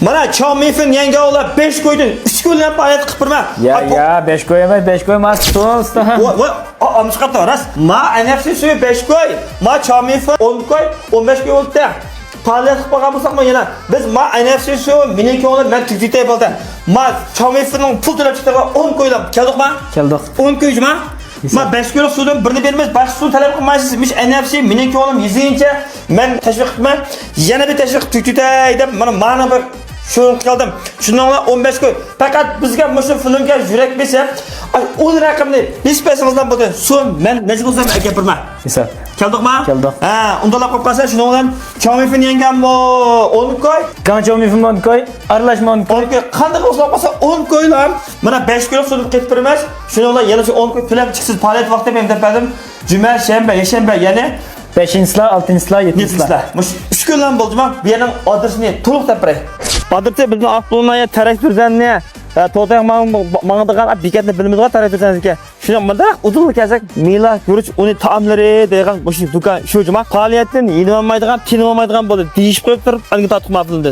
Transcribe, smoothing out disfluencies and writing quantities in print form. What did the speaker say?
Mana Chomifin yangi oğlan 5 koydun. 3 ko'ylab faoliyat qilib turma. Ya 5 koy emas, 5 koy emas. To'g'risi. Voy, olmuş qapti ras. Ma NFC suyu 5 koy. Ma Chomifin 10 koy, 15 koy bo'ldi. Faoliyat qilib qolgan bo'lsaqmi yana biz ma NFC suyu meniki oğlan men tükditay bo'ldi. Ma Chomifinning pul to'lab chiqtirgan 10 ko'ylab keldikmi? Keldik. 10 ko'yjima? Ma 5 ko'ylab suvdan birini beramiz, boshqa suv talab qilmaysiz. Mish NFC meniki oğlum yezingcha men tashviq qilman. Yana bir tashviq tükditay deb mana bir şunu kaldım. Şununla 15 koy. Fakat bizga mushu filmga yurak bersa, o raqamni hech pesingizdan bo'ldi. So'm men nechta bo'lsam gapirma. Hesab. Keldikmi? Keldik. Ha, undalab qolib qolsa shuni bilan Chomifin yengam bu 10 koy. Qancha mifmon koy, aralashma 10 koy. Qanday bo'lsa qolsa 10 koylam. Mana 5 koy so'rib ketib emas. Shuni bilan yana shu 10 koy to'lab chiqsiz faoliyat vaqtida men dedim. Juma, shanba, yakshanba yana 5-silar, 6-silar, 7-silar. Mush 3 kundan bo'ldimi? Bu yerning adresini to'liq tapiray. Adresi bizim aklına traktor zanne. To'taq mangdigan bekatni bilmaydigan traktor zanne. Shuni bunda uzun kelsak, mila ko'rish uni taomlari degan shu do'kon shu juma faoliyatdan yinolmaydigan, tinolmaydigan bo'ldi. Deyishib qo'yib turib, anga tatib ma'quldi.